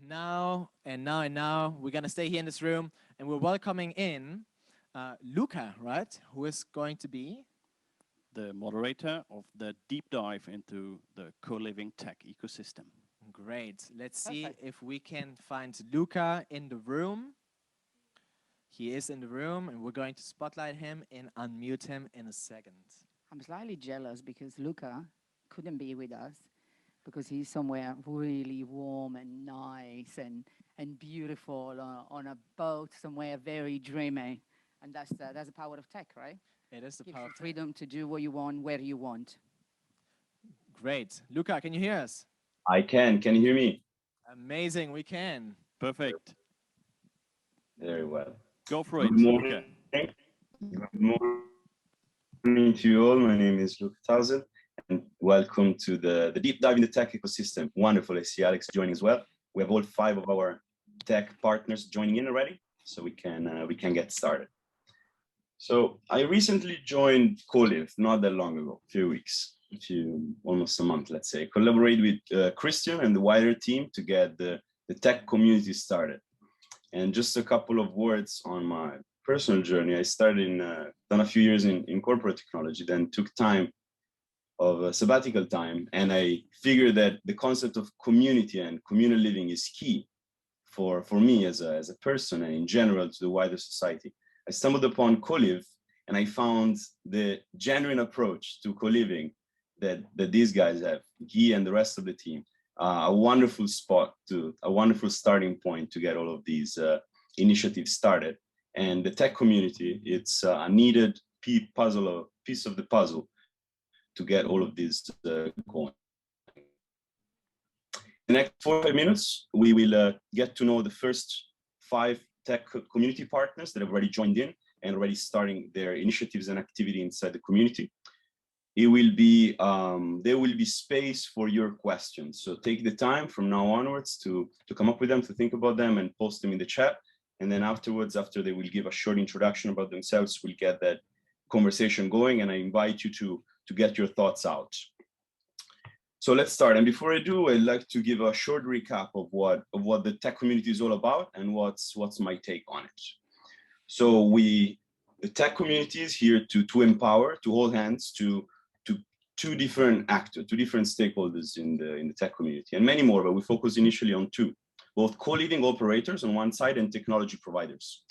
Now, we're gonna stay here in this room, and we're welcoming in Luca, right? Who is going to be the moderator of the deep dive into the co-living tech ecosystem. great. Let's see Perfect. if we can find Luca in the room. He is in the room, and we're going to spotlight him and unmute him in a second. I'm slightly jealous because Luca couldn't be with us because he's somewhere really warm and nice and beautiful on a boat somewhere very dreamy. And that's the power of tech, right? It is the Gives power you of tech. freedom to do what you want, where you want. Great. Luca, can you hear us? I can. Can you hear me? Amazing, we can. Perfect. Very well. Go for it, Good morning. Luca. Good morning to you all. My name is Luca Tausel, and welcome to the deep dive in the tech ecosystem. Wonderful. I see Alex joining as well. We have all 5 of our tech partners joining in already, so we can get started. So I recently joined Co-Liv not that long ago, almost a month, let's say. Collaborate with Christian and the wider team to get the tech community started. And just a couple of words on my personal journey. I started done a few years in corporate technology, then took time of a sabbatical time, and I figured that the concept of community and communal living is key for me as a person and in general to the wider society. I stumbled upon Co-Liv, and I found the genuine approach to co-living that these guys have, he and the rest of the team. A wonderful a wonderful starting point to get all of these initiatives started. And the tech community, it's a needed piece of the puzzle to get all of this going. In the next 45 minutes, we will get to know the first 5 tech community partners that have already joined in and already starting their initiatives and activity inside the community. It will be there will be space for your questions. So take the time from now onwards to come up with them, to think about them and post them in the chat. And then afterwards, after they will give a short introduction about themselves, we'll get that conversation going. And I invite you to get your thoughts out. So let's start. And before I do, I'd like to give a short recap of what the tech community is all about and what's my take on it. So the tech community is here to empower, to hold hands to two different actors, 2 different stakeholders in the tech community, and many more, but we focus initially on 2, both co-living operators on one side and technology providers.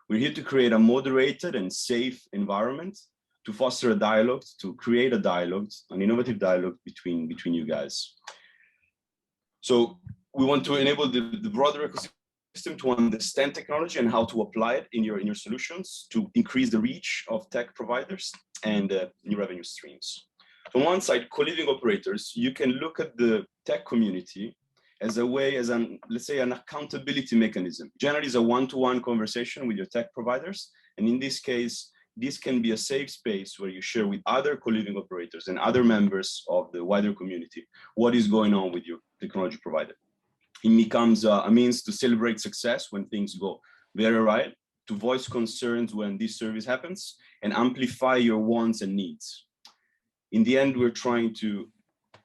We're here to create a moderated and safe environment to foster a dialogue, to create a dialogue, an innovative dialogue between you guys. So we want to enable the broader ecosystem to understand technology and how to apply it in your solutions to increase the reach of tech providers and new revenue streams. On one side, co-living operators, you can look at the tech community as a way, let's say, an accountability mechanism. Generally, it's a one-to-one conversation with your tech providers. And in this case, this can be a safe space where you share with other co-living operators and other members of the wider community what is going on with your technology provider. It becomes a means to celebrate success when things go very right, to voice concerns when this service happens, and amplify your wants and needs. In the end, we're trying to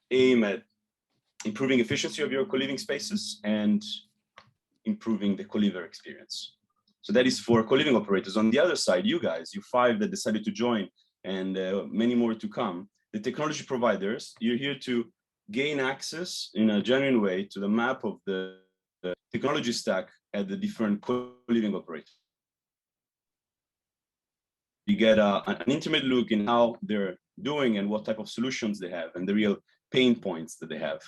aim at improving efficiency of your co-living spaces and improving the co-liver experience. So that is for co-living operators. On the other side, you guys, you 5 that decided to join and many more to come, the technology providers, you're here to gain access in a genuine way to the map of the technology stack at the different co-living operators. You get an intimate look in how they're doing and what type of solutions they have and the real pain points that they have.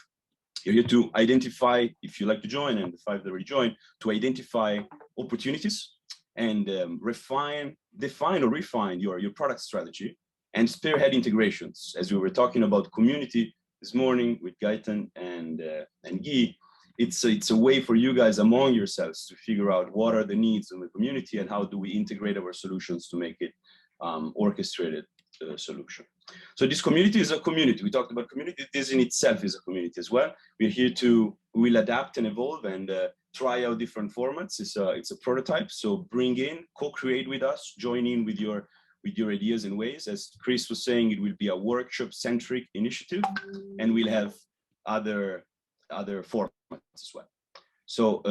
You're here to identify, if you like to join, and the 5 that already joined, to identify opportunities and define or refine your product strategy and spearhead integrations. As we were talking about community this morning with Gaetan and Guy, it's a way for you guys among yourselves to figure out what are the needs of the community and how do we integrate our solutions to make it orchestrated solution. So this community is a community. We talked about community. This in itself is a community as well. We're here we'll adapt and evolve and try out different formats. It's a prototype. So bring in, co-create with us, join in with your ideas and ways. As Chris was saying, it will be a workshop-centric initiative, and we'll have other formats as well. So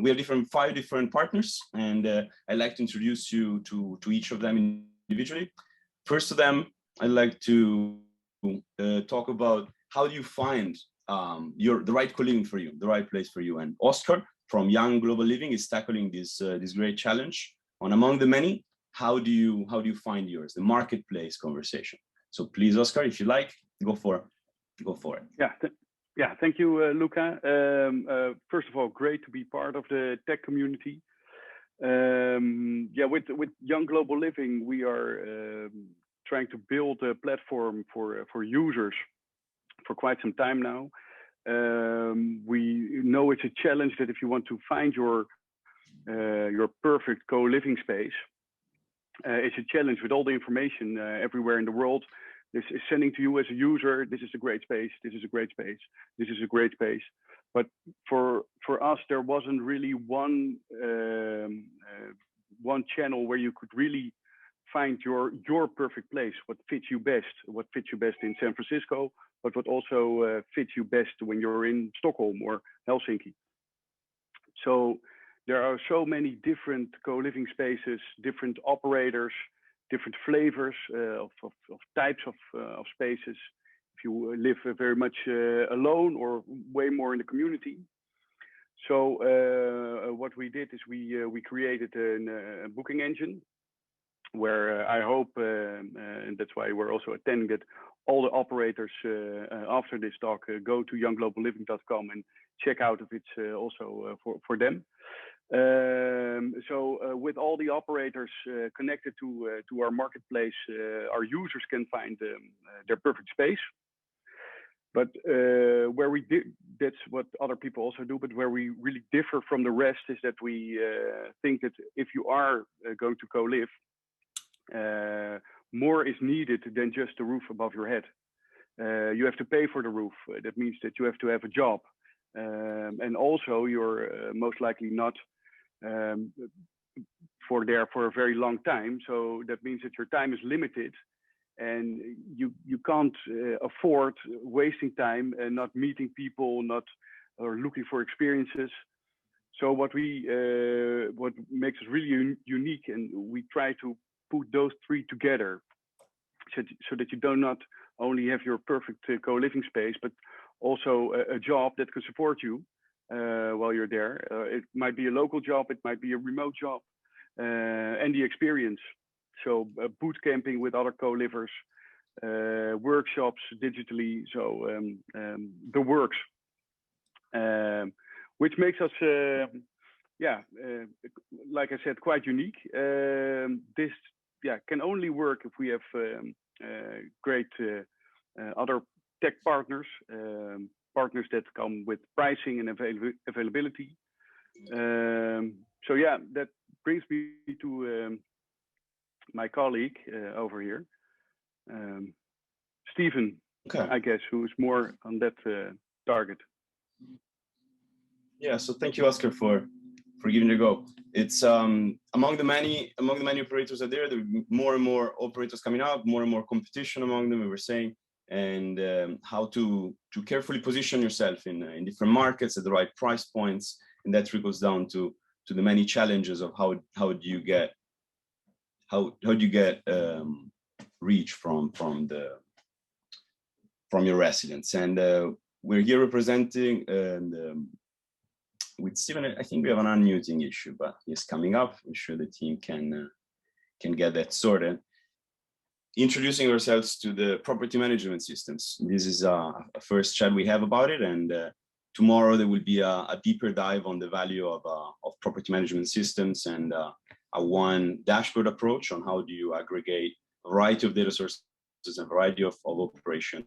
we have five different partners, and I'd like to introduce you to each of them individually. First of them, I'd like to talk about how do you find the right co-living for you, the right place for you. And Oscar from Young Global Living is tackling this great challenge. On among the many, how do you find yours? The marketplace conversation. So please, Oscar, if you like, go for it. Yeah, thank you, Luca. First of all, great to be part of the tech community. Yeah, with Young Global Living, we are trying to build a platform for users for quite some time now. We know it's a challenge that if you want to find your perfect co-living space, it's a challenge with all the information everywhere in the world. This is sending to you as a user, this is a great space, this is a great space, this is a great space. But for us, there wasn't really one channel where you could really find your perfect place, what fits you best in San Francisco, but what also fits you best when you're in Stockholm or Helsinki. So there are so many different co-living spaces, different operators, different flavors of types of spaces. If you live very much alone or way more in the community. So what we did is we created a booking engine where I hope, and that's why we're also attending, that all the operators after this talk go to youngglobaliving.com and check out if it's also for them. So with all the operators connected to our marketplace, our users can find their perfect space. But where we did, that's what other people also do, but where we really differ from the rest is that we think that if you are going to co-live, more is needed than just the roof above your head. You have to pay for the roof. That means that you have to have a job. And also you're most likely not for a very long time. So that means that your time is limited and you can't afford wasting time and not meeting people, or looking for experiences. So what makes us really unique, and we try to put those three together so that you do not only have your perfect co-living space, but also a job that can support you while you're there. It might be a local job, it might be a remote job, and the experience. So boot camping with other co-livers, workshops digitally, so the works, which makes us, like I said, quite unique. This can only work if we have great other tech partners, partners that come with pricing and availability. So yeah, that brings me to my colleague over here, Stephen, okay. I guess, who is more on that target. Yeah, so thank you, Oscar, for giving it a go. It's among the many operators out there are more and more operators coming up, more and more competition among them, we were saying, and how to carefully position yourself in different markets at the right price points, and that trickles down to the many challenges of how do you get reach from your residents. And we're here representing with Stephen. I think we have an unmuting issue, but he's coming up. I'm sure the team can get that sorted. Introducing ourselves to the property management systems. This is a first chat we have about it, and tomorrow there will be a deeper dive on the value of property management systems and a one dashboard approach on how do you aggregate a variety of data sources and a variety of operations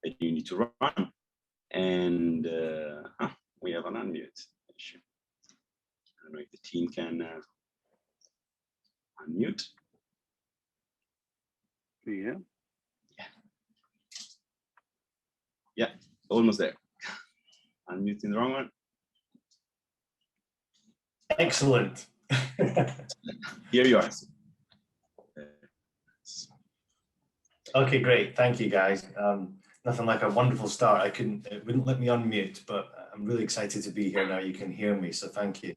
that you need to run. And we have an unmute issue. I don't know if the team can unmute. Yeah. Yeah, almost there. Unmuting the wrong one. Excellent. Here you are. Okay, great. Thank you, guys. Nothing like a wonderful start. It wouldn't let me unmute, but I'm really excited to be here now. You can hear me, so thank you.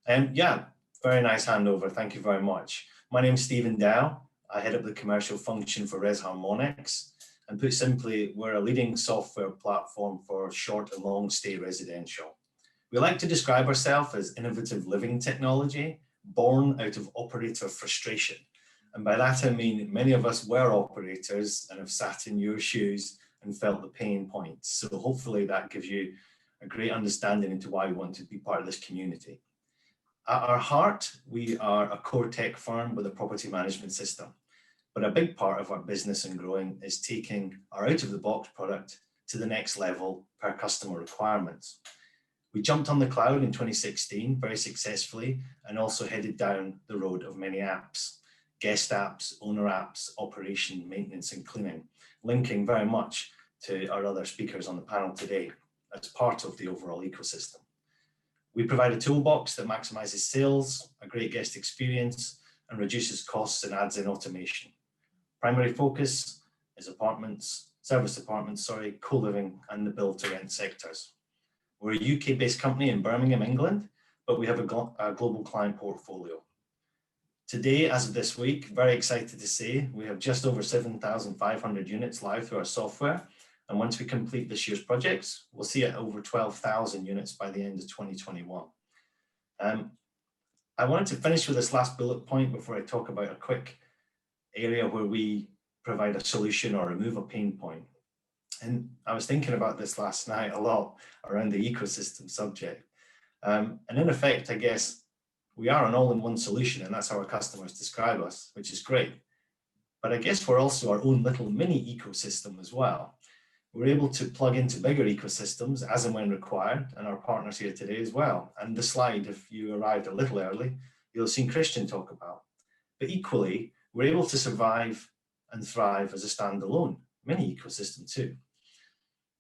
Yeah, very nice handover. Thank you very much. My name's Stephen Dow. I head up the commercial function for Res Harmonics. And put simply, we're a leading software platform for short and long stay residential. We like to describe ourselves as innovative living technology, born out of operator frustration. And by that, I mean, many of us were operators and have sat in your shoes and felt the pain points. So hopefully that gives you a great understanding into why we want to be part of this community. At our heart, we are a core tech firm with a property management system. But a big part of our business and growing is taking our out-of-the-box product to the next level per customer requirements. We jumped on the cloud in 2016 very successfully and also headed down the road of many apps, guest apps, owner apps, operation, maintenance and cleaning, linking very much to our other speakers on the panel today as part of the overall ecosystem. We provide a toolbox that maximizes sales, a great guest experience, and reduces costs and adds in automation. Primary focus is service apartments, co-living and the build to rent sectors. We're a UK-based company in Birmingham, England, but we have a global client portfolio. Today, as of this week, very excited to say we have just over 7,500 units live through our software. And once we complete this year's projects, we'll see it over 12,000 units by the end of 2021. I wanted to finish with this last bullet point before I talk about a quick area where we provide a solution or remove a pain point. And I was thinking about this last night a lot around the ecosystem subject. And in effect, I guess we are an all-in-one solution, and that's how our customers describe us, which is great. But I guess we're also our own little mini ecosystem as well. We're able to plug into bigger ecosystems as and when required, and our partners here today as well. And the slide, if you arrived a little early, you'll have seen Christian talk about. But equally, we're able to survive and thrive as a standalone mini ecosystem too.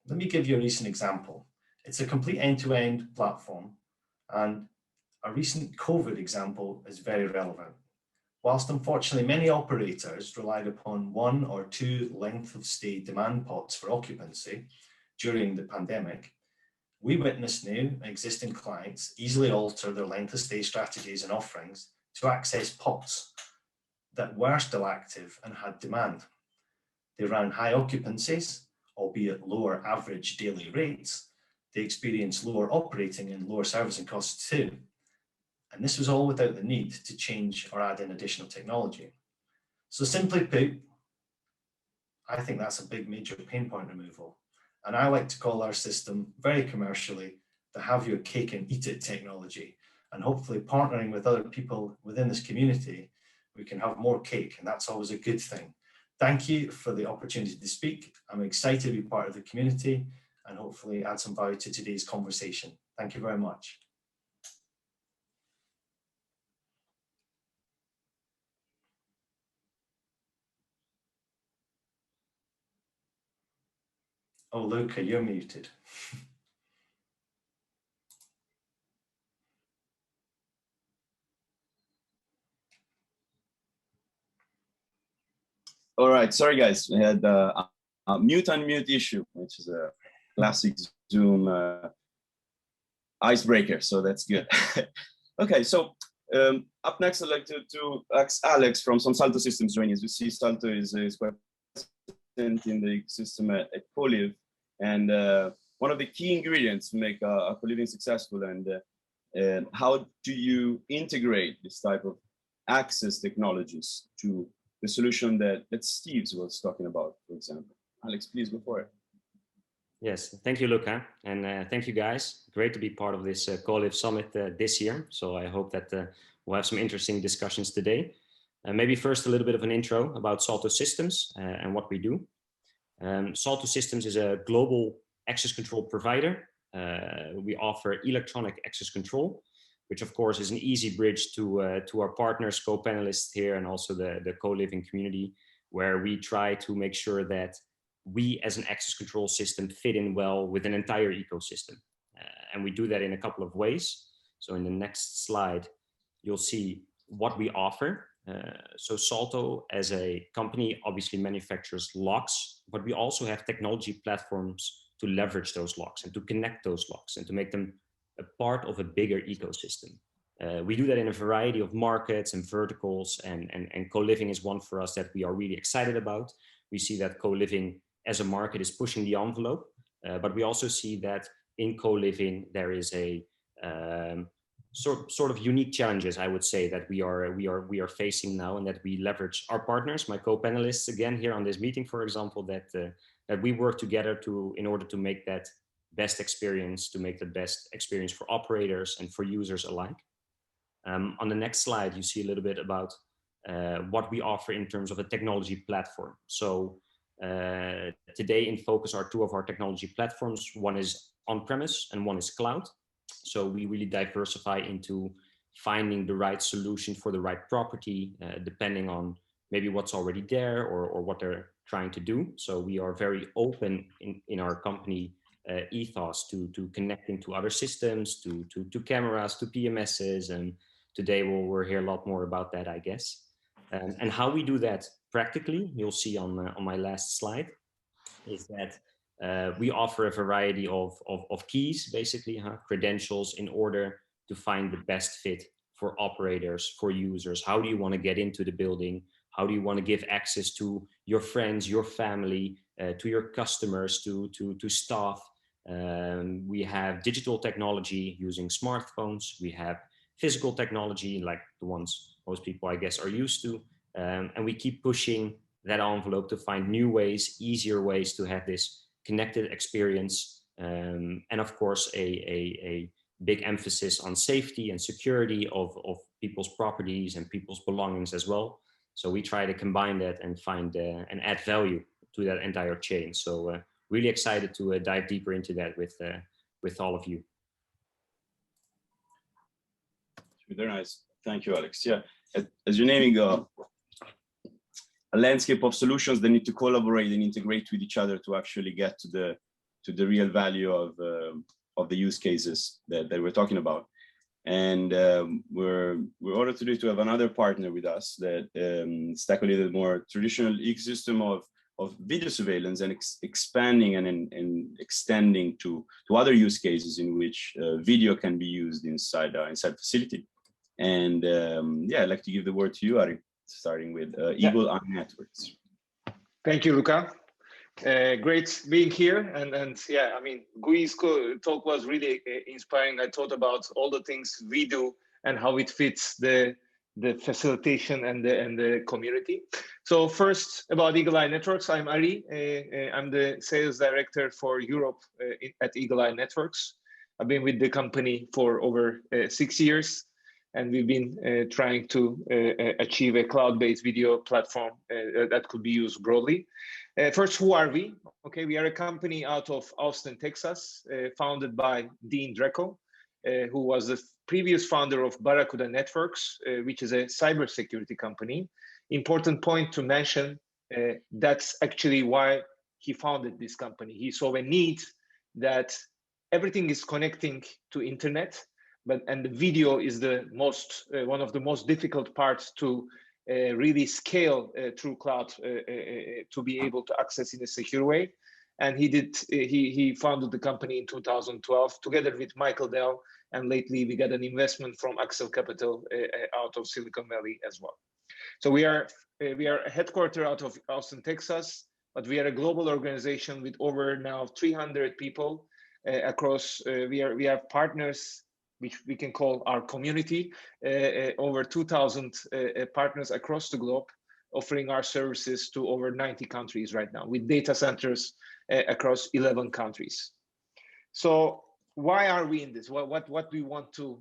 Let me give you a recent example. It's a complete end-to-end platform, and a recent COVID example is very relevant. Whilst unfortunately many operators relied upon 1 or 2 length of stay demand pots for occupancy during the pandemic, we witnessed new and existing clients easily alter their length of stay strategies and offerings to access pots that were still active and had demand. They ran high occupancies, albeit lower average daily rates. They experienced lower operating and lower servicing costs too. And this was all without the need to change or add in additional technology. So simply put, I think that's a big major pain point removal. And I like to call our system very commercially the have your cake and eat it technology. And hopefully partnering with other people within this community, we can have more cake, and that's always a good thing. Thank you for the opportunity to speak. I'm excited to be part of the community and hopefully add some value to today's conversation. Thank you very much. Oh, Luca, you're muted. All right, sorry guys, we had a mute unmute issue, which is a classic Zoom icebreaker, so that's good. Okay, so up next I'd like to ask Alex from Salto Systems joining us. You see Salto is quite present in the system at Co-Liv, and one of the key ingredients to make a co-living successful. And how do you integrate this type of access technologies to the solution that Steve was talking about, for example? Alex, please go for it. Yes, thank you, Luca, and thank you guys. Great to be part of this Co-Liv Summit this year. So I hope that we'll have some interesting discussions today. Maybe first a little bit of an intro about Salto Systems and what we do. Salto Systems is a global access control provider. We offer electronic access control, which of course is an easy bridge to our partners, co-panelists here, and also the co-living community, where we try to make sure that we as an access control system fit in well with an entire ecosystem. And we do that in a couple of ways. So in the next slide, you'll see what we offer. So Salto as a company obviously manufactures locks, but we also have technology platforms to leverage those logs and to connect those logs and to make them a part of a bigger ecosystem. We do that in a variety of markets and verticals, and co-living is one for us that we are really excited about. We see that co-living as a market is pushing the envelope, but we also see that in co-living there is a sort of unique challenges, I would say, that we are facing now, and that we leverage our partners, my co-panelists again here on this meeting, for example, that we work together in order to make that best experience, to make the best experience for operators and for users alike. On the next slide, you see a little bit about what we offer in terms of a technology platform. So today in focus are two of our technology platforms. One is on-premise and one is cloud. So we really diversify into finding the right solution for the right property, depending on maybe what's already there or what they're trying to do. So we are very open in our company ethos to connecting to other systems, to cameras, to PMSs, and today we'll hear a lot more about that, I guess. And how we do that practically, you'll see on my last slide, is that we offer a variety of keys, basically, credentials, in order to find the best fit for operators, for users. How do you want to get into the building? How do you want to give access to your friends, your family, to your customers, to staff? We have digital technology using smartphones. We have physical technology like the ones most people, I guess, are used to. And we keep pushing that envelope to find new ways, easier ways to have this connected experience. And of course, a big emphasis on safety and security of people's properties and people's belongings as well. So we try to combine that and find and add value to that entire chain. So really excited to dive deeper into that with all of you. Very nice. Thank you, Alex. Yeah, as you're naming a landscape of solutions, they need to collaborate and integrate with each other to actually get to the real value of the use cases that we're talking about. And we're honored today to have another partner with us that is tackling the more traditional ecosystem of video surveillance and expanding and extending to other use cases in which video can be used inside facility. And yeah, I'd like to give the word to you, Ari, starting with Eagle Eye Networks. Thank you, Luca. Great being here. And yeah, I mean, Gui's talk was really inspiring. I thought about all the things we do and how it fits the facilitation and the community. So first, about Eagle Eye Networks, I'm Ari. I'm the sales director for Europe at Eagle Eye Networks. I've been with the company for over 6 years, and we've been trying to achieve a cloud-based video platform that could be used broadly. First, who are we? Okay, we are a company out of Austin, Texas, founded by Dean Dreco, who was the previous founder of Barracuda Networks, which is a cybersecurity company. Important point to mention, that's actually why he founded this company. He saw a need that everything is connecting to internet, and the video is the most one of the most difficult parts to really scale through cloud to be able to access in a secure way. And he founded the company in 2012 together with Michael Dell, and lately we got an investment from Axel Capital out of Silicon Valley as well. So we are headquartered out of Austin, Texas, but we are a global organization with over now 300 people across. We have partners which we can call our community, over 2,000 partners across the globe, offering our services to over 90 countries right now, with data centers across 11 countries. So why are we in this? What we want to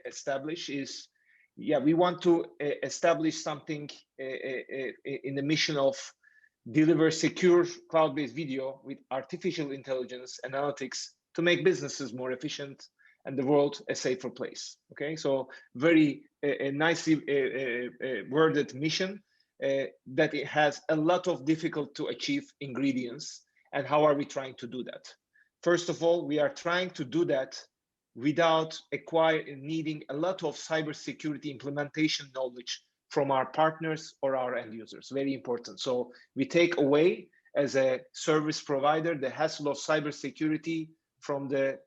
establish is, yeah, we want to establish something in the mission of deliver secure cloud-based video with artificial intelligence analytics to make businesses more efficient and the world a safer place. Okay, so very nicely worded mission that it has a lot of difficult to achieve ingredients. And how are we trying to do that? First of all, we are trying to do that without needing a lot of cybersecurity implementation knowledge from our partners or our end users. Very important. So we take away as a service provider, the hassle of cybersecurity from the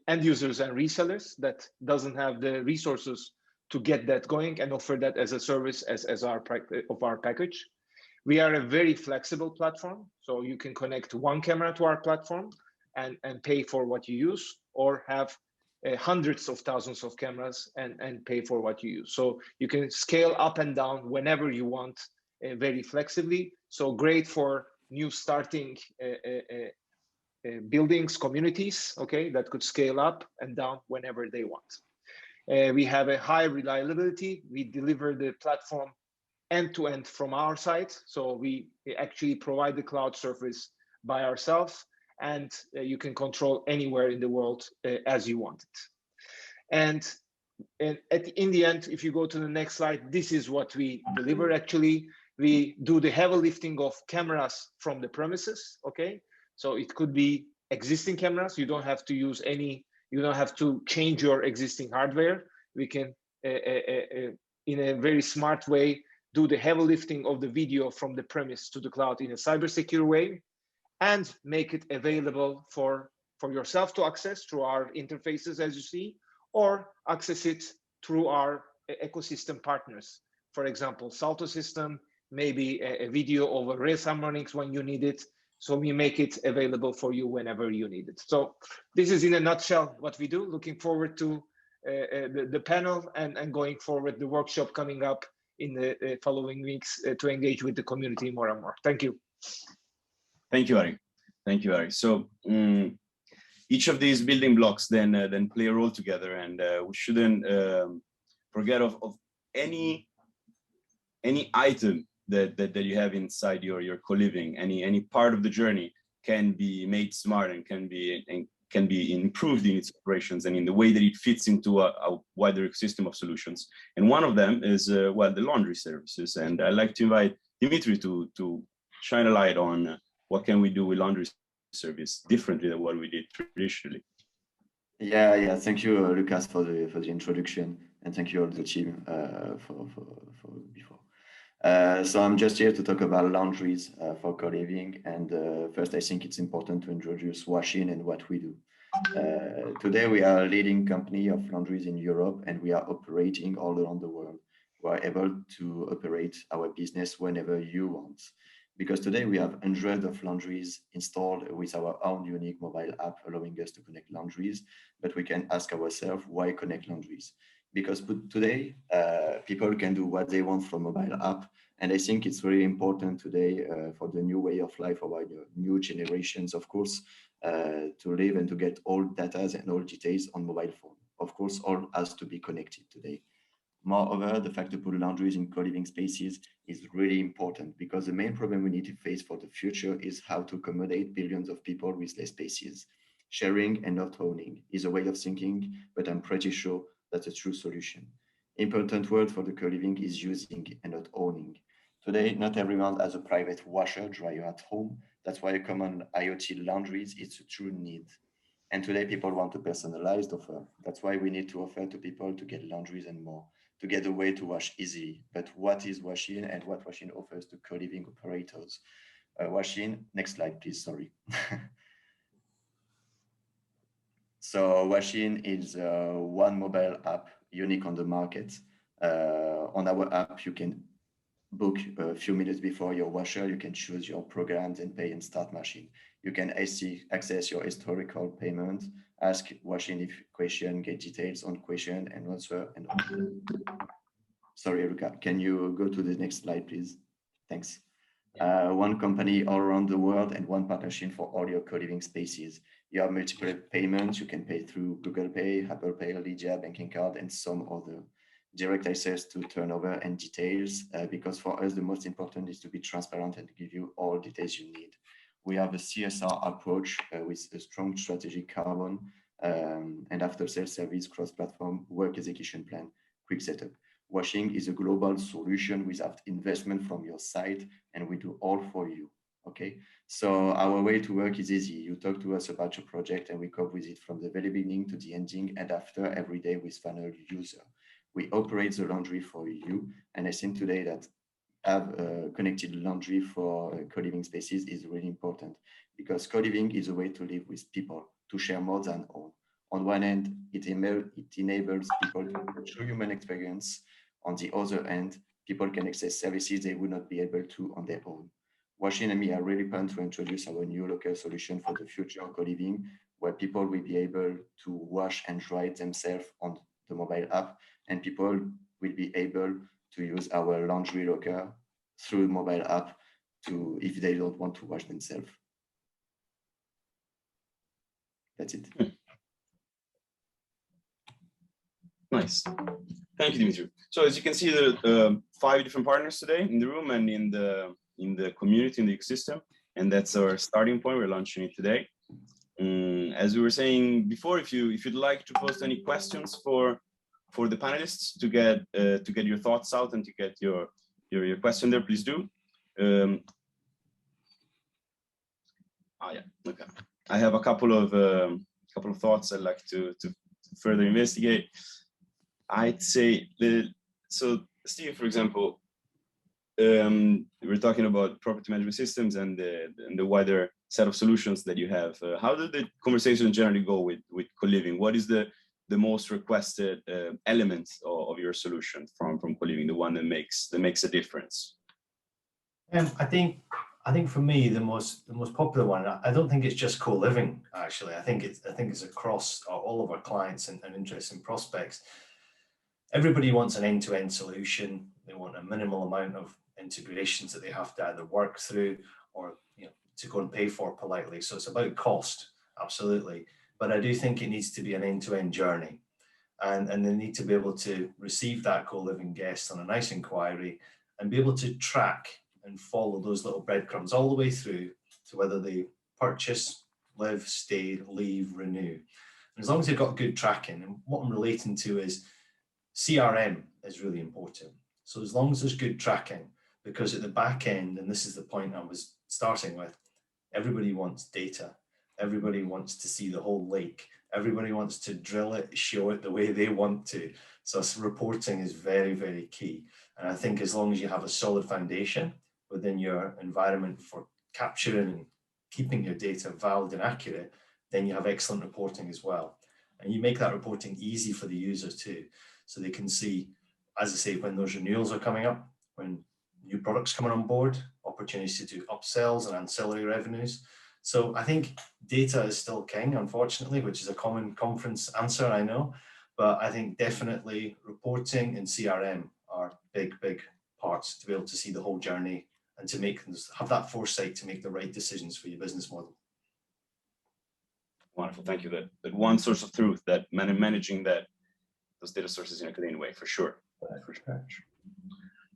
end users and resellers that doesn't have the resources to get that going and offer that as a service as our package. We are a very flexible platform, so you can connect one camera to our platform and pay for what you use, or have hundreds of thousands of cameras and pay for what you use. So you can scale up and down whenever you want, very flexibly. So great for new starting buildings, communities, okay, that could scale up and down whenever they want. We have a high reliability. We deliver the platform end to end from our side. So we actually provide the cloud service by ourselves, and you can control anywhere in the world as you want it. And in the end, if you go to the next slide, this is what we deliver actually. We do the heavy lifting of cameras from the premises, okay? So it could be existing cameras. You don't have to use any, you don't have to change your existing hardware. We can, in a very smart way, do the heavy lifting of the video from the premise to the cloud in a cyber secure way, and make it available for yourself to access through our interfaces, as you see, or access it through our ecosystem partners. For example, Salto System, maybe a video over real-time mornings when you need it. So we make it available for you whenever you need it. So this is in a nutshell what we do. Looking forward to the panel and going forward, the workshop coming up in the following weeks to engage with the community more and more. Thank you. Thank you, Ari. Thank you, Ari. So each of these building blocks then play a role together, and we shouldn't forget of any item that you have inside your co-living. Any part of the journey can be made smart and can be improved in its operations and in the way that it fits into a wider ecosystem of solutions. And one of them is well, the laundry services. And I'd like to invite Dimitri to shine a light on what can we do with laundry service differently than what we did traditionally. Yeah. Thank you, Lucas, for the introduction, and thank you all the team for before. So I'm just here to talk about laundries for co-living, and first I think it's important to introduce Washin and what we do. Today we are a leading company of laundries in Europe, and we are operating all around the world. We are able to operate our business whenever you want, because today we have hundreds of laundries installed with our own unique mobile app, allowing us to connect laundries. But we can ask ourselves, why connect laundries? Because today people can do what they want from mobile app, and I think it's very important today for the new way of life of our new generations, of course, to live and to get all data and all details on mobile phone. Of course, all has to be connected today. Moreover, the fact to put laundries in co-living spaces is really important, because the main problem we need to face for the future is how to accommodate billions of people with less spaces. Sharing and not owning is a way of thinking, but I'm pretty sure that's a true solution. Important word for the co-living is using and not owning. Today, not everyone has a private washer dryer at home. That's why a common IoT laundries is a true need. And today people want a personalized offer. That's why we need to offer to people to get laundries and more, to get a way to wash easily. But what is Washin and what Washin offers to co-living operators? Washin, next slide, please, sorry. So Washin is one mobile app unique on the market. On our app, you can book a few minutes before your washer. You can choose your programs and pay and start machine. You can access your historical payment, ask Washin if question, get details on question and answer. And sorry, Luca, can you go to the next slide, please? Thanks. One company all around the world and one partnership for all your co-living spaces. You have multiple payments. You can pay through Google Pay, Apple Pay, Lydia, banking card, and some other. Direct access to turnover and details, because for us, the most important is to be transparent and to give you all details you need. We have a CSR approach with a strong strategic carbon and after sales service, cross-platform, work execution plan, quick setup. Washing is a global solution without investment from your side, and we do all for you, okay? So our way to work is easy. You talk to us about your project and we cope with it from the very beginning to the ending, and after every day with final user. We operate the laundry for you, and I think today that have connected laundry for co-living spaces is really important, because co-living is a way to live with people, to share more than own. On one end, it enables people to have a true human experience. On the other end, people can access services they would not be able to on their own. Washin and me are really proud to introduce our new local solution for the future of co-living, where people will be able to wash and dry themselves on the mobile app, and people will be able to use our laundry locker through mobile app to, if they don't want to wash themselves. That's it. Nice. Thank you, Dimitri. So as you can see, the 5 different partners today in the room and in the community, in the ecosystem, and that's our starting point. We're launching it today. As we were saying before, if you'd like to post any questions for the panelists to get your thoughts out and to get your question there, please do. Okay. I have a couple of thoughts I'd like to further investigate. I'd say so Steve, for example, we're talking about property management systems and the wider set of solutions that you have. How did the conversation generally go with co-living? What is the most requested element of your solution from co-living, the one that makes a difference? I think for me the most popular one, I don't think it's just co-living actually. I think it's across all of our clients and interests and prospects. Everybody wants an end-to-end solution. They want a minimal amount of integrations that they have to either work through or to go and pay for politely. So it's about cost, absolutely. But I do think it needs to be an end-to-end journey, and they need to be able to receive that co-living guest on a nice inquiry and be able to track and follow those little breadcrumbs all the way through to whether they purchase, live, stay, leave, renew. And as long as they've got good tracking, and what I'm relating to is CRM is really important. So as long as there's good tracking, because at the back end, and this is the point I was starting with, everybody wants data. Everybody wants to see the whole lake. Everybody wants to drill it, show it the way they want to. So reporting is very, very key. And I think as long as you have a solid foundation within your environment for capturing and keeping your data valid and accurate, then you have excellent reporting as well. And you make that reporting easy for the users too. So they can see, as I say, when those renewals are coming up, when new products coming on board, opportunities to do upsells and ancillary revenues. So I think data is still king, unfortunately, which is a common conference answer, I know. But I think definitely reporting and CRM are big, big parts to be able to see the whole journey and to have that foresight to make the right decisions for your business model. Wonderful, thank you. That one source of truth, that managing those data sources in a clean way, for sure. For sure.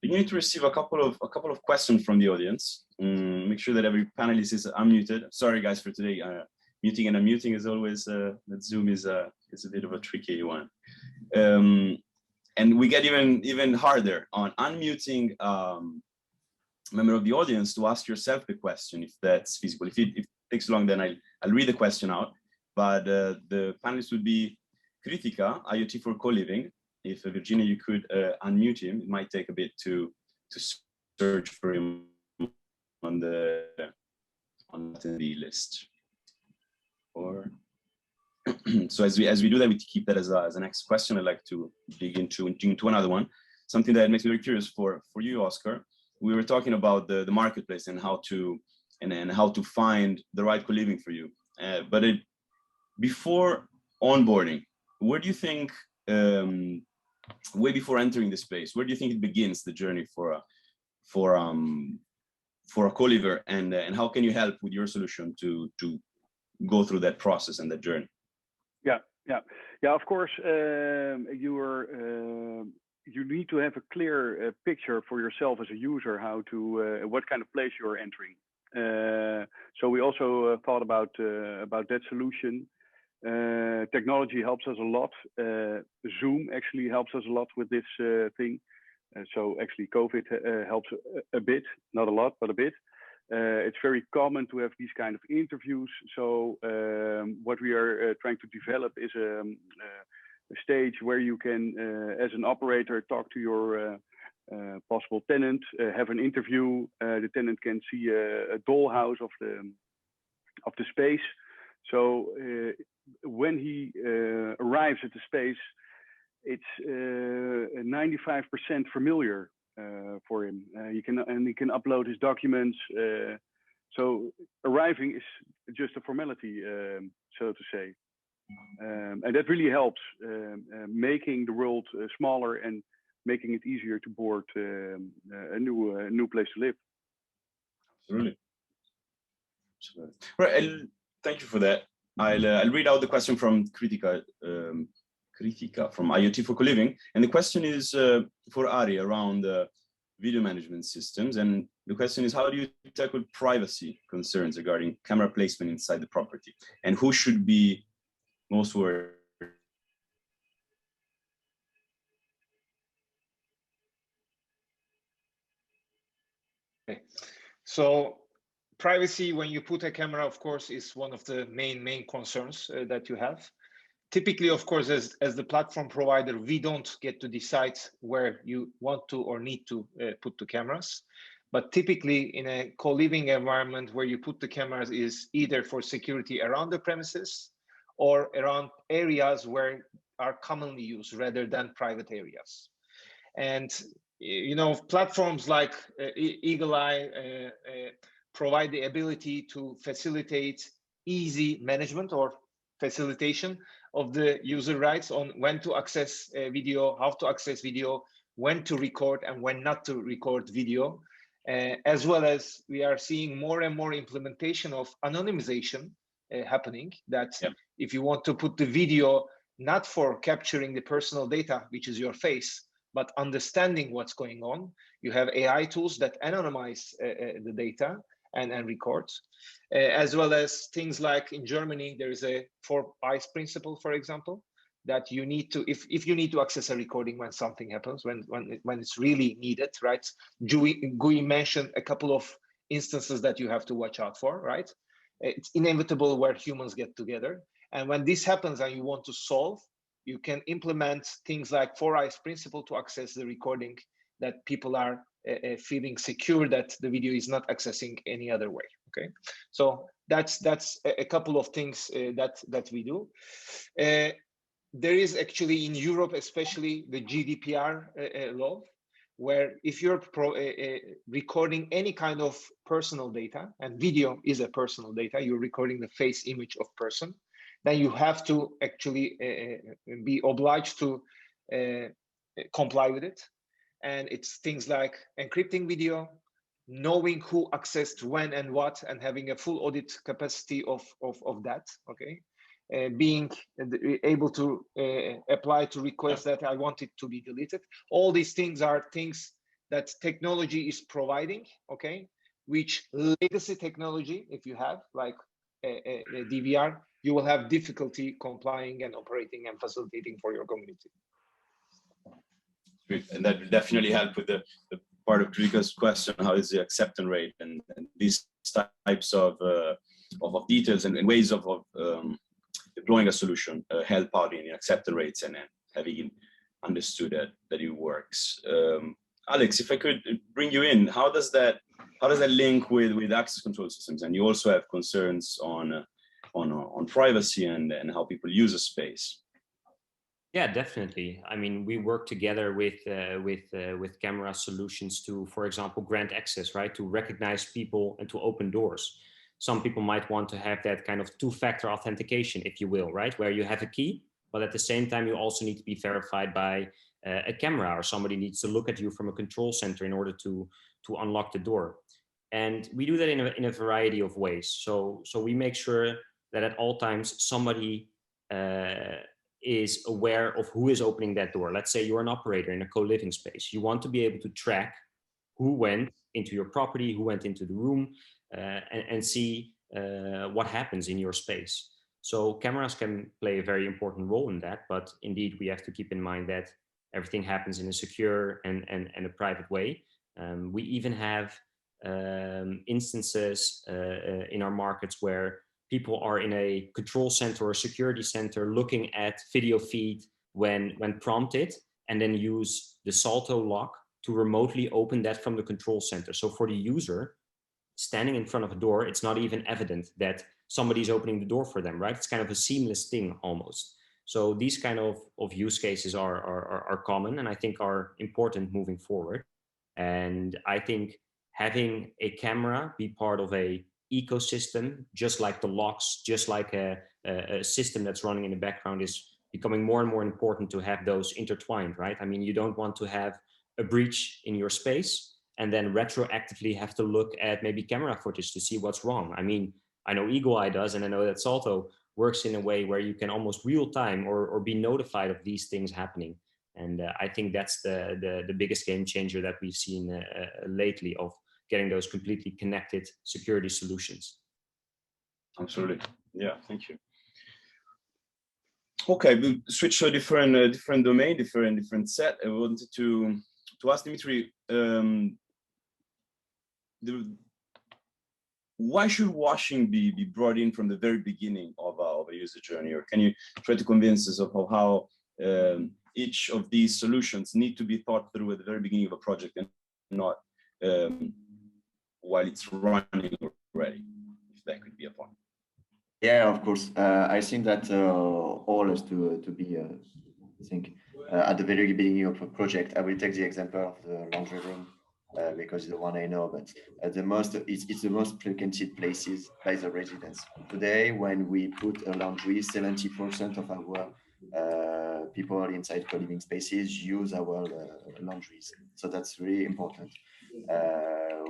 You need to receive a couple of questions from the audience. Make sure that every panelist is unmuted. Sorry guys for today. Muting and unmuting is always that Zoom is a bit of a tricky one. And we get even harder on unmuting a member of the audience to ask yourself the question, if that's feasible. If it takes long, then I'll read the question out. But the panelists would be Kritika, IoT for co-living. If Virginia, you could unmute him, it might take a bit to search for him on the attendee list. Or so as we do that, we keep that as a next question. I'd like to dig into another one, something that makes me very curious for you, Oscar. We were talking about the marketplace and how to find the right co-living for you. But before onboarding, where do you think? Way before entering the space, where do you think it begins, the journey for a co-liver, and how can you help with your solution to go through that process and that journey? Yeah. Of course, you need to have a clear picture for yourself as a user, how to what kind of place you are entering. So we also thought about that solution. Technology helps us a lot. Zoom actually helps us a lot with this thing. So actually COVID helps a bit, not a lot, but a bit. It's very common to have these kind of interviews. So what we are trying to develop is a stage where you can, as an operator, talk to your possible tenant, have an interview. The tenant can see a dollhouse of the space. So when he arrives at the space, it's 95% familiar for him. He can upload his documents. So arriving is just a formality, so to say, and that really helps making the world smaller and making it easier to board a new place to live. Absolutely. Right. Thank you for that. I'll read out the question from Kritika from IoT for Co-Living, and the question is for Ari around video management systems, and the question is, how do you tackle privacy concerns regarding camera placement inside the property, and who should be most worried? Okay. So privacy, when you put a camera, of course, is one of the main concerns that you have. Typically, of course, as the platform provider, we don't get to decide where you want to or need to put the cameras. But typically in a co-living environment, where you put the cameras is either for security around the premises or around areas where are commonly used rather than private areas. And you know, platforms like Eagle Eye provide the ability to facilitate easy management or facilitation of the user rights on when to access video, how to access video, when to record and when not to record video, as well as we are seeing more and more implementation of anonymization happening, that if you want to put the video not for capturing the personal data, which is your face, but understanding what's going on, you have AI tools that anonymize the data and record, as well as things like in Germany, there is a 4 eyes principle, for example, that you need to, if you need to access a recording when something happens, when it's really needed, right? Gui mentioned a couple of instances that you have to watch out for, right? It's inevitable where humans get together. And when this happens and you want to solve, you can implement things like 4 eyes principle to access the recording, that people are feeling secure that the video is not accessing any other way. Okay, so that's a couple of things that we do. There is actually in Europe, especially the GDPR law, where if you're recording any kind of personal data, and video is a personal data, you're recording the face image of person, then you have to actually be obliged to comply with it. And it's things like encrypting video, knowing who accessed when and what, and having a full audit capacity of that, okay? Being able to apply to request that I want it to be deleted. All these things are things that technology is providing, okay? Which legacy technology, if you have, like a DVR, you will have difficulty complying and operating and facilitating for your community. And that will definitely help with the part of Kritika's question, how is the acceptance rate, and these types of details and ways of deploying a solution help out in acceptance rates and having understood that it works. Alex, if I could bring you in, how does that link with access control systems? And you also have concerns on privacy and how people use a space. Yeah, definitely. I mean, we work together with camera solutions to, for example, grant access, right? To recognize people and to open doors. Some people might want to have that kind of two-factor authentication, if you will, right? Where you have a key, but at the same time, you also need to be verified by a camera, or somebody needs to look at you from a control center in order to unlock the door. And we do that in a variety of ways. So we make sure that at all times somebody is aware of who is opening that door. Let's say you're an operator in a co-living space. You want to be able to track who went into your property, who went into the room, and see what happens in your space. So cameras can play a very important role in that, but indeed we have to keep in mind that everything happens in a secure and a private way. We even have instances in our markets where people are in a control center or security center looking at video feed when prompted, and then use the Salto lock to remotely open that from the control center. So for the user standing in front of a door, it's not even evident that somebody's opening the door for them, right? It's kind of a seamless thing almost. So these kind of use cases are common, and I think are important moving forward. And I think having a camera be part of a ecosystem, just like the locks, just like a system that's running in the background, is becoming more and more important to have those intertwined, right? I mean, you don't want to have a breach in your space and then retroactively have to look at maybe camera footage to see what's wrong. I mean, I know Eagle Eye does, and I know that Salto works in a way where you can almost real time or be notified of these things happening. And I think that's the biggest game changer that we've seen lately, of getting those completely connected security solutions. Absolutely. Yeah, thank you. Okay, we'll switch to a different domain, different set. I wanted to ask Dimitri, why should washing be brought in from the very beginning of a user journey? Or can you try to convince us of how each of these solutions need to be thought through at the very beginning of a project and not while it's running already, if that could be a point? Yeah, of course. I think that all has to be, I think, at the very beginning of a project. I will take the example of the laundry room because it's the one I know, but it's the most frequented places by the residents. Today, when we put a laundry, 70% of our people inside co-living spaces use our laundries. So that's really important.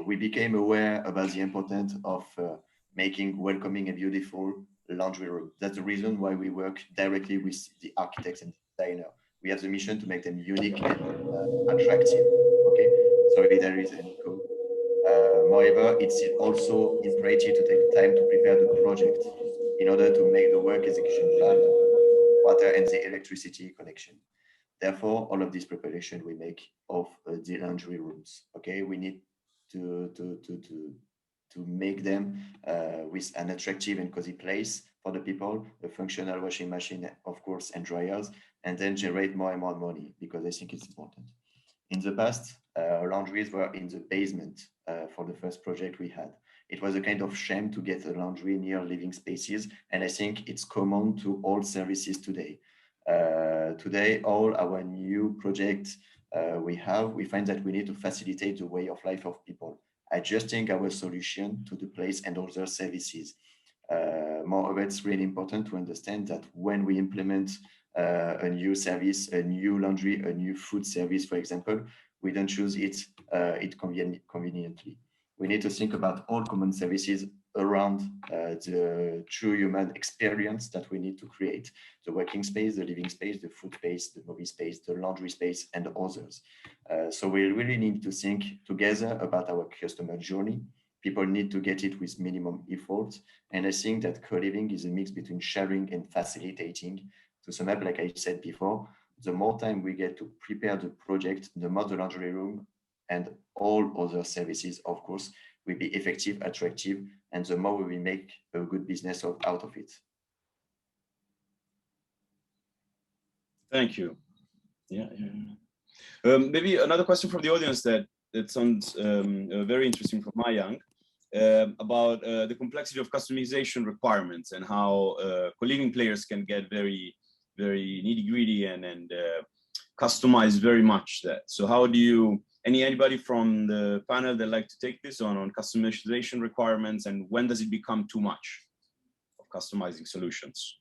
We became aware about the importance of making welcoming and beautiful laundry room. That's the reason why we work directly with the architects and designer. We have the mission to make them unique and attractive. Okay, sorry, there is an echo. Moreover, it's also imperative to take time to prepare the project in order to make the work execution plan, water and the electricity connection. Therefore, all of this preparation we make of the laundry rooms. Okay, we need to make them with an attractive and cozy place for the people, a functional washing machine, of course, and dryers, and then generate more and more money, because I think it's important. In the past, laundries were in the basement for the first project we had. It was a kind of shame to get a laundry near living spaces, and I think it's common to all services today. Today, all our new projects we find that we need to facilitate the way of life of people, adjusting our solution to the place and other services. Moreover, it's really important to understand that when we implement a new service, a new laundry, a new food service, for example, we don't choose it conveniently. We need to think about all common services around the true human experience that we need to create: the working space, the living space, the food space, the movie space, the laundry space, and others. So we really need to think together about our customer journey. People need to get it with minimum effort. And I think that co-living is a mix between sharing and facilitating. To sum up, like I said before, the more time we get to prepare the project, the more the laundry room and all other services, of course, will be effective, attractive, and the more we will make a good business out of it. Thank you. Yeah. Maybe another question from the audience that sounds very interesting from my young, about the complexity of customization requirements and how co-living players can get very nitty-gritty and customize very much that. So how do you, anybody from the panel that like to take this on customization requirements, and when does it become too much of customizing solutions?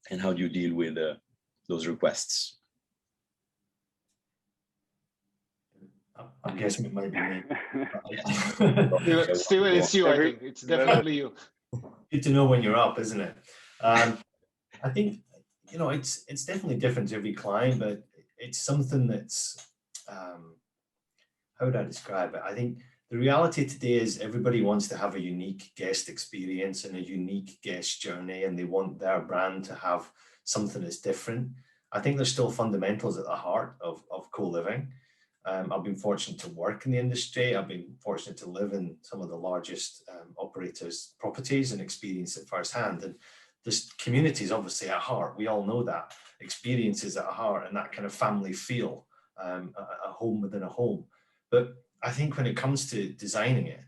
And how do you deal with those requests? I'm guessing it might be me. Steven, it's you, I think. It's definitely you. Good to know when you're up, isn't it? I think, you know, it's definitely different to every client, but it's something that's, how would I describe it? I think the reality today is everybody wants to have a unique guest experience and a unique guest journey, and they want their brand to have something that's different. I think there's still fundamentals at the heart of co-living. I've been fortunate to work in the industry. I've been fortunate to live in some of the largest operators' properties and experience it firsthand. And this community is obviously at heart. We all know that. Experience is at heart, and that kind of family feel a home within a home. But I think when it comes to designing it,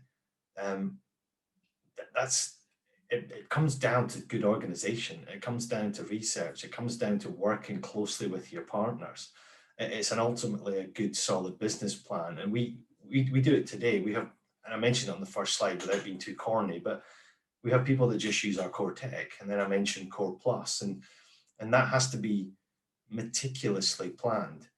it comes down to good organization. It comes down to research. It comes down to working closely with your partners. It's ultimately a good, solid business plan. And we do it today. We have, and I mentioned it on the first slide without being too corny, but we have people that just use our core tech. And then I mentioned Core Plus, and that has to be meticulously planned,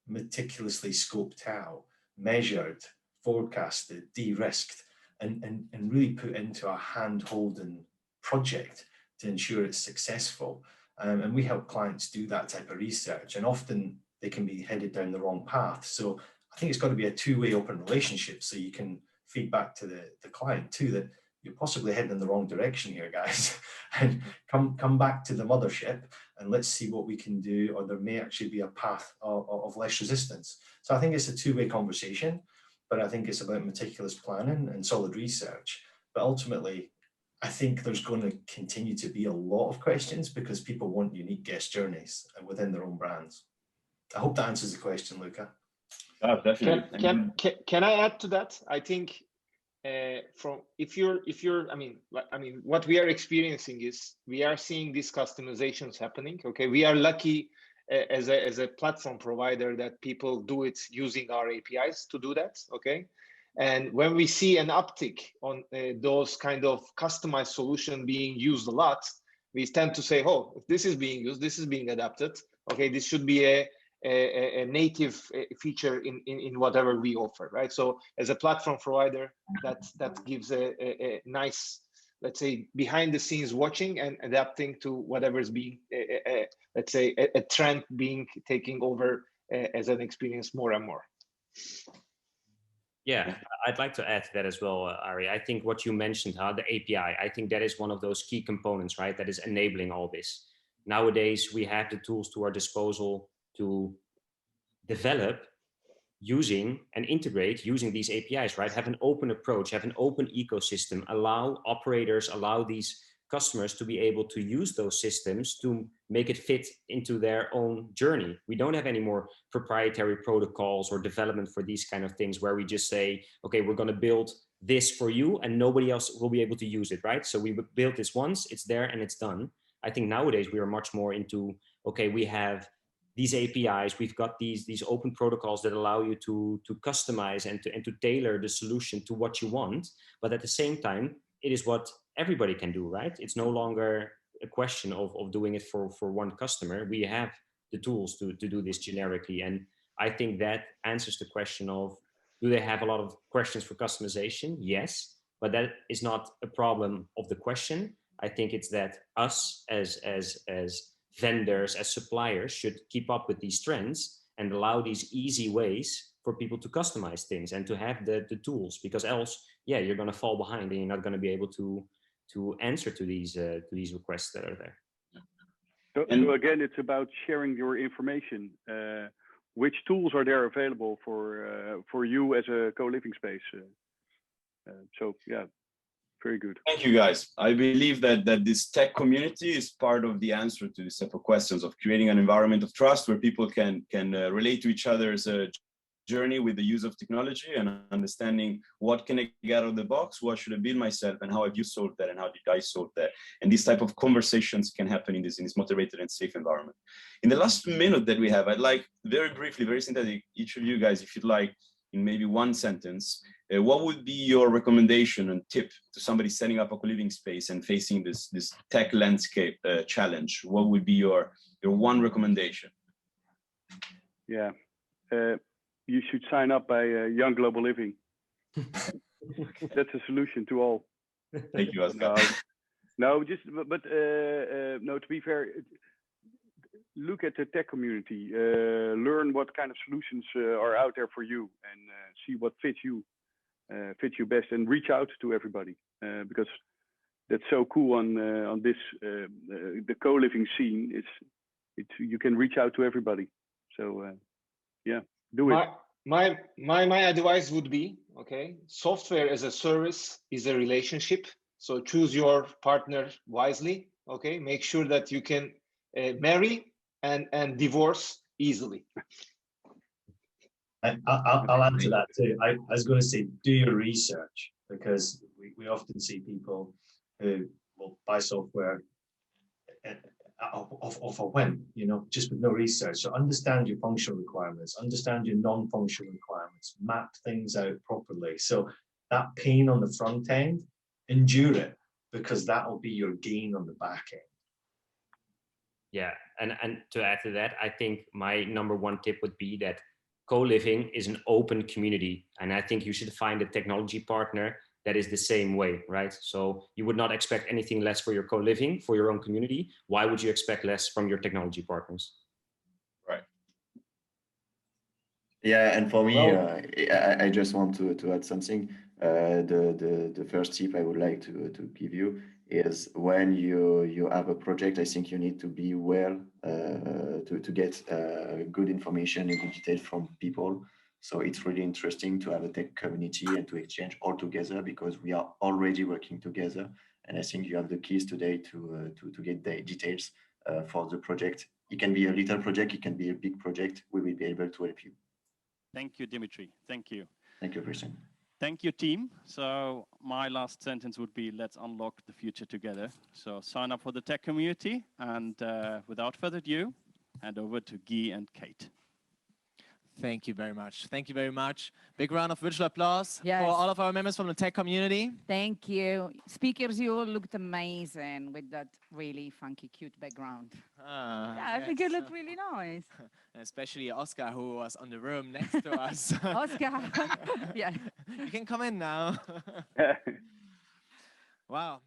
meticulously scoped out, measured, forecasted, de-risked, and really put into a hand-holding project to ensure it's successful. And we help clients do that type of research, and often they can be headed down the wrong path. So I think it's got to be a two-way open relationship, so you can feed back to the client too that you're possibly heading in the wrong direction here, guys, and come back to the mothership and let's see what we can do, or there may actually be a path of less resistance. So I think it's a two-way conversation, but I think it's about meticulous planning and solid research. But ultimately, I think there's going to continue to be a lot of questions because people want unique guest journeys within their own brands. I hope that answers the question, Luca. Oh, definitely. Can I add to that? I think if you're, I mean, what we are experiencing is we are seeing these customizations happening. Okay, we are lucky as a platform provider that people do it using our APIs to do that. Okay, and when we see an uptick on those kind of customized solution being used a lot, we tend to say, oh, if this is being used, this is being adapted. Okay, this should be a native feature in whatever we offer, right? So as a platform provider, that gives a nice, let's say, behind the scenes watching and adapting to whatever is being, let's say, a trend being taking over as an experience more and more. Yeah, I'd like to add to that as well, Ari. I think what you mentioned, the API, I think that is one of those key components, right? That is enabling all this. Nowadays, we have the tools to our disposal to develop using and integrate using these APIs, right? Have an open approach, have an open ecosystem, allow operators, allow these customers to be able to use those systems to make it fit into their own journey. We don't have any more proprietary protocols or development for these kind of things where we just say, okay, we're going to build this for you and nobody else will be able to use it, right? So we built this once, it's there and it's done. I think nowadays we are much more into, okay, we have these APIs, we've got these open protocols that allow you to customize and to tailor the solution to what you want. But at the same time, it is what everybody can do, right? It's no longer a question of doing it for one customer. We have the tools to do this generically. And I think that answers the question of, do they have a lot of questions for customization? Yes, but that is not a problem of the question. I think it's that us as vendors, as suppliers, should keep up with these trends and allow these easy ways for people to customize things and to have the tools, because else, yeah, you're going to fall behind and you're not going to be able to answer to these requests that are there. So again, it's about sharing your information. Which tools are there available for you as a co-living space? So yeah, very good. Thank you, guys. I believe that this tech community is part of the answer to these simple questions of creating an environment of trust where people can relate to each other's journey with the use of technology and understanding what can I get out of the box, what should I build myself, and how have you solved that, and how did I solve that. And these type of conversations can happen in this motivated and safe environment. In the last minute that we have, I'd like very briefly, very synthetic, each of you guys, if you'd like, in maybe one sentence, what would be your recommendation and tip to somebody setting up a co-living space and facing this tech landscape challenge? What would be your one recommendation? Yeah, you should sign up by Young Global Living. That's a solution to all. Thank you, Oscar. No, no, to be fair, look at the tech community, learn what kind of solutions are out there for you, and see what fits you best, and reach out to everybody, because that's so cool on this the co-living scene. You can reach out to everybody. So yeah, do it. My advice would be, okay, software as a service is a relationship. So choose your partner wisely. Okay, make sure that you can marry and divorce easily. I'll add to that too. I was going to say, do your research, because we often see people who will buy software of a whim, you know, just with no research. So understand your functional requirements, understand your non-functional requirements, map things out properly. So that pain on the front end, endure it, because that will be your gain on the back end. Yeah, and to add to that, I think my number one tip would be that co-living is an open community, and I think you should find a technology partner that is the same way, right? So you would not expect anything less for your co-living, for your own community. Why would you expect less from your technology partners? Right. Yeah, and for me, Well, I just want to add something. The first tip I would like to give you is, when you have a project, I think you need to be well to get good information and good details from people. So it's really interesting to have a tech community and to exchange all together, because we are already working together. And I think you have the keys today to get the details for the project. It can be a little project, it can be a big project. We will be able to help you. Thank you, Dimitri. Thank you. Thank you, Christian. Thank you, team. So my last sentence would be, let's unlock the future together. So sign up for the tech community, and without further ado, hand over to Guy and Kate. Thank you very much. Thank you very much. Big round of virtual applause Yes. for all of our members from the tech community. Thank you. Speakers, you all looked amazing with that really funky, cute background. Yeah, I think it looked really nice. Especially Oscar, who was on the room next to us. Oscar, yeah. You can come in now. Wow.